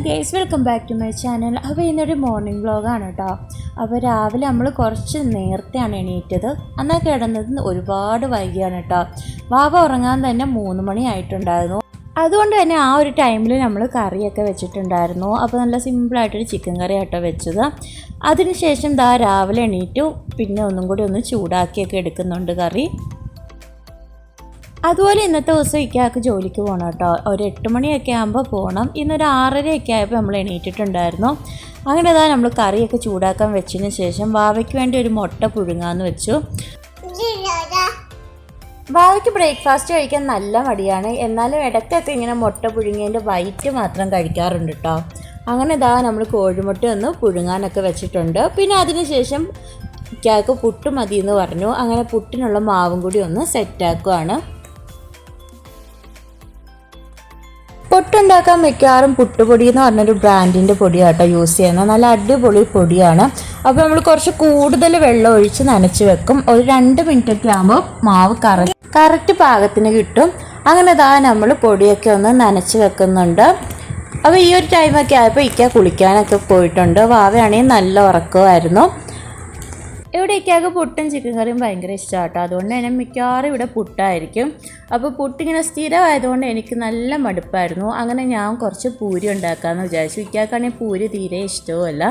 Guys, welcome back to my channel. അപ്പോൾ ഇന്നൊരു morning വ്ളോഗാണ് കേട്ടോ. അപ്പോൾ രാവിലെ നമ്മൾ കുറച്ച് നേരത്തെയാണ് എണീറ്റത്. എന്നാൽ കിടന്നത് ഒരുപാട് വൈകിയാണ് കേട്ടോ. വാവ ഉറങ്ങാൻ തന്നെ 3 മണി ആയിട്ടുണ്ടായിരുന്നു. അതുകൊണ്ട് തന്നെ ആ ഒരു ടൈമിൽ നമ്മൾ കറിയൊക്കെ വെച്ചിട്ടുണ്ടായിരുന്നു. അപ്പോൾ നല്ല സിമ്പിളായിട്ടൊരു ചിക്കൻ കറി ആട്ടോ വെച്ചത്. അതിനുശേഷം രാവിലെ എണീറ്റു, പിന്നെ ഒന്നും കൂടി ഒന്ന് ചൂടാക്കിയൊക്കെ എടുക്കുന്നുണ്ട് കറി. അതുപോലെ ഇന്നത്തെ ദിവസം ഇക്കാക്ക് ജോലിക്ക് പോകണം കേട്ടോ. ഒരു 8 മണിയൊക്കെ ആകുമ്പോൾ പോകണം. ഇന്നൊരു 6:30 ആയപ്പോൾ നമ്മൾ എണീറ്റിട്ടുണ്ടായിരുന്നു. അങ്ങനെ നമ്മൾ കറിയൊക്കെ ചൂടാക്കാൻ വെച്ചതിന് ശേഷം വാവയ്ക്ക് വേണ്ടി ഒരു മുട്ട പുഴുങ്ങാന്ന് വെച്ചു. വാവയ്ക്ക് ബ്രേക്ക്ഫാസ്റ്റ് കഴിക്കാൻ നല്ല മടിയാണ്. എന്നാലും ഇടയ്ക്കൊക്കെ ഇങ്ങനെ മുട്ട പുഴുങ്ങിയതിൻ്റെ വൈറ്റ് മാത്രം കഴിക്കാറുണ്ട് കേട്ടോ. അങ്ങനെ നമ്മൾ കോഴിമുട്ട ഒന്ന് പുഴുങ്ങാനൊക്കെ വെച്ചിട്ടുണ്ട്. പിന്നെ അതിന് ശേഷം ഇക്കാക്ക് പുട്ട് മതി എന്ന് പറഞ്ഞു. അങ്ങനെ പുട്ടിനുള്ള മാവും കൂടി ഒന്ന് സെറ്റാക്കുവാണ്. പുട്ടുണ്ടാക്കാൻ മിക്കവാറും പുട്ടുപൊടി എന്ന് പറഞ്ഞൊരു ബ്രാൻഡിൻ്റെ പൊടിയാട്ടോ യൂസ് ചെയ്യുന്നത്. നല്ല അടിപൊളി പൊടിയാണ്. അപ്പോൾ നമ്മൾ കുറച്ച് കൂടുതൽ വെള്ളം ഒഴിച്ച് നനച്ച് വെക്കും. ഒരു 2 മിനിറ്റൊക്കെ ആകുമ്പോൾ മാവ് കറക്റ്റ് പാകത്തിന് കിട്ടും. അങ്ങനെ നമ്മൾ പൊടിയൊക്കെ ഒന്ന് നനച്ച് വെക്കുന്നുണ്ട്. അപ്പോൾ ഈ ഒരു ടൈമൊക്കെ ആയപ്പോൾ ഇക്ക കുളിക്കാനൊക്കെ പോയിട്ടുണ്ട്. വാവയാണെങ്കിൽ നല്ല ഉറക്കമായിരുന്നു. ഇവിടെ ഇക്കാക്ക് പുട്ടും ചിക്കൻ കറിയും ഭയങ്കര ഇഷ്ടമാണ് കേട്ടോ. അതുകൊണ്ട് തന്നെ മിക്കവാറും ഇവിടെ പുട്ടായിരിക്കും. അപ്പോൾ പുട്ടിങ്ങനെ സ്ഥിരമായതുകൊണ്ട് എനിക്ക് നല്ല മടുപ്പായിരുന്നു. അങ്ങനെ ഞാൻ കുറച്ച് പൂരി ഉണ്ടാക്കാമെന്ന് വിചാരിച്ചു. ഇക്കാക്കാണെങ്കിൽ പൂരി തീരെ ഇഷ്ടവുമല്ല.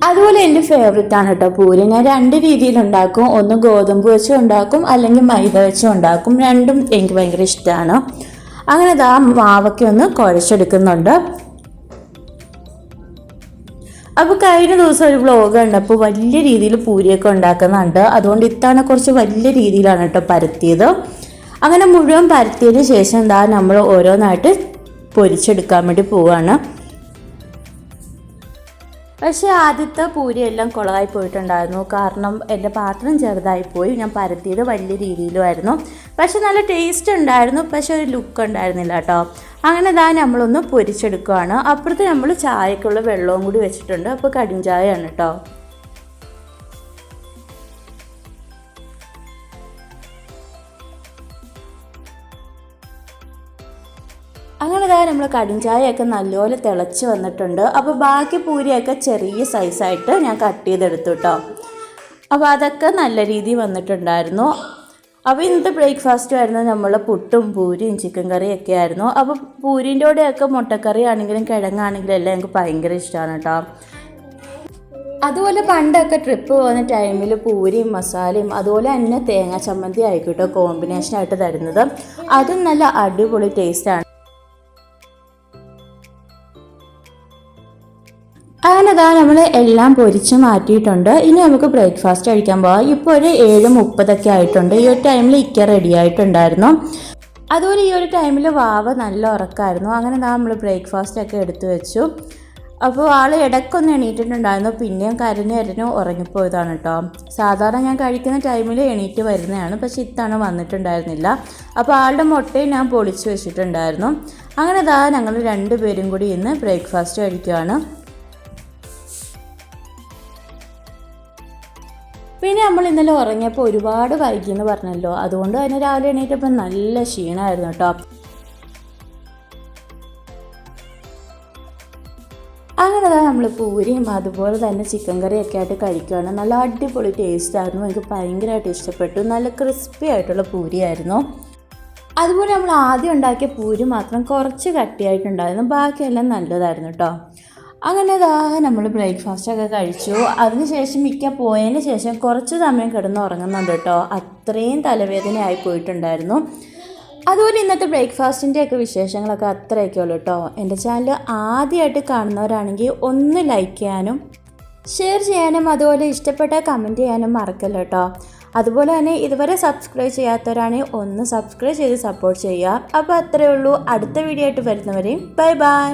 അതുപോലെ എൻ്റെ ഫേവറേറ്റ് ആണ് കേട്ടോ പൂരി. ഞാൻ 2 രീതിയിലുണ്ടാക്കും. ഒന്ന് ഗോതമ്പ് വെച്ചും ഉണ്ടാക്കും, അല്ലെങ്കിൽ മൈദ വെച്ചും ഉണ്ടാക്കും. രണ്ടും എനിക്ക് ഭയങ്കര ഇഷ്ടമാണ്. അങ്ങനെ മാവൊക്കെ ഒന്ന് കുഴച്ചെടുക്കുന്നുണ്ട്. അപ്പോൾ കഴിഞ്ഞ ദിവസം ഒരു വ്ളോഗ് കണ്ടപ്പോൾ വലിയ രീതിയിൽ പൂരിയൊക്കെ ഉണ്ടാക്കുന്നുണ്ട്. അതുകൊണ്ട് ഇത്തവണ കുറച്ച് വലിയ രീതിയിലാണ് കേട്ടോ പരത്തിയത്. അങ്ങനെ മുഴുവൻ പരത്തിയതിന് ശേഷം നമ്മൾ ഓരോന്നായിട്ട് പൊരിച്ചെടുക്കാൻ വേണ്ടി പോവുകയാണ്. പക്ഷേ ആദ്യത്തെ പൂരിയെല്ലാം കുളമായി പോയിട്ടുണ്ടായിരുന്നു. കാരണം എൻ്റെ പാത്രം ചെറുതായിപ്പോയി. ഞാൻ പരത്തിയത് വലിയ രീതിയിലുമായിരുന്നു. പക്ഷെ നല്ല ടേസ്റ്റ് ഉണ്ടായിരുന്നു. പക്ഷെ ഒരു ലുക്ക് ഉണ്ടായിരുന്നില്ല കേട്ടോ. അങ്ങനെ നമ്മളൊന്ന് പൊരിച്ചെടുക്കുകയാണ്. അപ്പുറത്ത് നമ്മൾ ചായക്കുള്ള വെള്ളവും കൂടി വെച്ചിട്ടുണ്ട്. അപ്പോൾ കടും ചായയാണ് കേട്ടോ. അങ്ങനെ നമ്മൾ കടും ചായയൊക്കെ നല്ലപോലെ തിളച്ച് വന്നിട്ടുണ്ട്. അപ്പോൾ ബാക്കി പൂരിയൊക്കെ ചെറിയ സൈസായിട്ട് ഞാൻ കട്ട് ചെയ്തെടുത്തു കേട്ടോ. അപ്പോൾ അതൊക്കെ നല്ല രീതിയിൽ വന്നിട്ടുണ്ടായിരുന്നു. അപ്പോൾ ഇന്നത്തെ ബ്രേക്ക്ഫാസ്റ്റ് ആയിരുന്നു നമ്മൾ പുട്ടും പൂരിയും ചിക്കൻ കറിയൊക്കെ ആയിരുന്നു. അപ്പോൾ പൂരിൻ്റെ കൂടെയൊക്കെ മുട്ടക്കറി ആണെങ്കിലും കിഴങ്ങാണെങ്കിലും എല്ലാം എനിക്ക് ഭയങ്കര ഇഷ്ടമാണ് കേട്ടോ. അതുപോലെ പണ്ടൊക്കെ ട്രിപ്പ് പോകുന്ന ടൈമിൽ പൂരിയും മസാലയും അതുപോലെ തന്നെ തേങ്ങാ ചമ്മന്തി ആയിക്കോട്ടെ കോമ്പിനേഷനായിട്ട് തരുന്നത്. അതും നല്ല അടിപൊളി ടേസ്റ്റാണ്. അങ്ങനെ നമ്മൾ എല്ലാം പൊരിച്ച് മാറ്റിയിട്ടുണ്ട്. ഇനി നമുക്ക് ബ്രേക്ക്ഫാസ്റ്റ് കഴിക്കാൻ പോകാം. ഇപ്പോൾ ഒരു 7:30 ആയിട്ടുണ്ട്. ഈ ഒരു ടൈമിൽ ഇക്ക റെഡി ആയിട്ടുണ്ടായിരുന്നു. അതുപോലെ ഈ ഒരു ടൈമിൽ വാവ നല്ല ഉറക്കമായിരുന്നു. അങ്ങനെ നമ്മൾ ബ്രേക്ക്ഫാസ്റ്റൊക്കെ എടുത്തു വെച്ചു. അപ്പോൾ ആൾ ഇടയ്ക്കൊന്ന് എണീറ്റിട്ടുണ്ടായിരുന്നു. പിന്നെയും കരഞ്ഞ് ഉറങ്ങിപ്പോയതാണ് കേട്ടോ. സാധാരണ ഞാൻ കഴിക്കുന്ന ടൈമിൽ എണീറ്റ് വരുന്നതാണ്. പക്ഷേ ഇത്തവണ വന്നിട്ടുണ്ടായിരുന്നില്ല. അപ്പോൾ ആളുടെ മുട്ടയും ഞാൻ പൊളിച്ച് വെച്ചിട്ടുണ്ടായിരുന്നു. അങ്ങനെ ഞങ്ങൾ 2 പേരും കൂടി ഇന്ന് ബ്രേക്ക്ഫാസ്റ്റ് കഴിക്കുകയാണ്. പിന്നെ നമ്മൾ ഇന്നലെ ഉറങ്ങിയപ്പോൾ ഒരുപാട് വൈകിയെന്ന് പറഞ്ഞല്ലോ. അതുകൊണ്ട് തന്നെ രാവിലെ എണീറ്റപ്പോൾ നല്ല ക്ഷീണമായിരുന്നു കേട്ടോ. അങ്ങനെ നമ്മൾ പൂരിയും അതുപോലെ തന്നെ ചിക്കൻ കറിയൊക്കെ ആയിട്ട് കഴിക്കുകയാണ്. നല്ല അടിപൊളി ടേസ്റ്റായിരുന്നു. എനിക്ക് ഭയങ്കരമായിട്ട് ഇഷ്ടപ്പെട്ടു. നല്ല ക്രിസ്പി ആയിട്ടുള്ള പൂരിയായിരുന്നു. അതുപോലെ നമ്മൾ ആദ്യം ഉണ്ടാക്കിയ പൂരി മാത്രം കുറച്ച് കട്ടിയായിട്ടുണ്ടായിരുന്നു. ബാക്കിയെല്ലാം നല്ലതായിരുന്നു കേട്ടോ. അങ്ങനെ നമ്മൾ ബ്രേക്ക്ഫാസ്റ്റൊക്കെ കഴിച്ചു. അതിനുശേഷം മിക്ക പോയതിന് ശേഷം കുറച്ച് സമയം കിടന്ന് ഉറങ്ങുന്നുണ്ട് കേട്ടോ. അത്രയും തലവേദനയായി പോയിട്ടുണ്ടായിരുന്നു. അതുപോലെ ഇന്നത്തെ ബ്രേക്ക്ഫാസ്റ്റിൻ്റെയൊക്കെ വിശേഷങ്ങളൊക്കെ അത്രയൊക്കെ ഉള്ളൂ കേട്ടോ. എൻ്റെ ചാനൽ ആദ്യമായിട്ട് കാണുന്നവരാണെങ്കിൽ ഒന്ന് ലൈക്ക് ചെയ്യാനും ഷെയർ ചെയ്യാനും അതുപോലെ ഇഷ്ടപ്പെട്ട കമൻറ്റ് ചെയ്യാനും മറക്കല്ലോ കേട്ടോ. അതുപോലെ തന്നെ ഇതുവരെ സബ്സ്ക്രൈബ് ചെയ്യാത്തവരാണെങ്കിൽ ഒന്ന് സബ്സ്ക്രൈബ് ചെയ്ത് സപ്പോർട്ട് ചെയ്യുക. അപ്പോൾ അത്രയേ ഉള്ളൂ. അടുത്ത വീഡിയോ ആയിട്ട് വരുന്നവരെയും ബൈ ബൈ.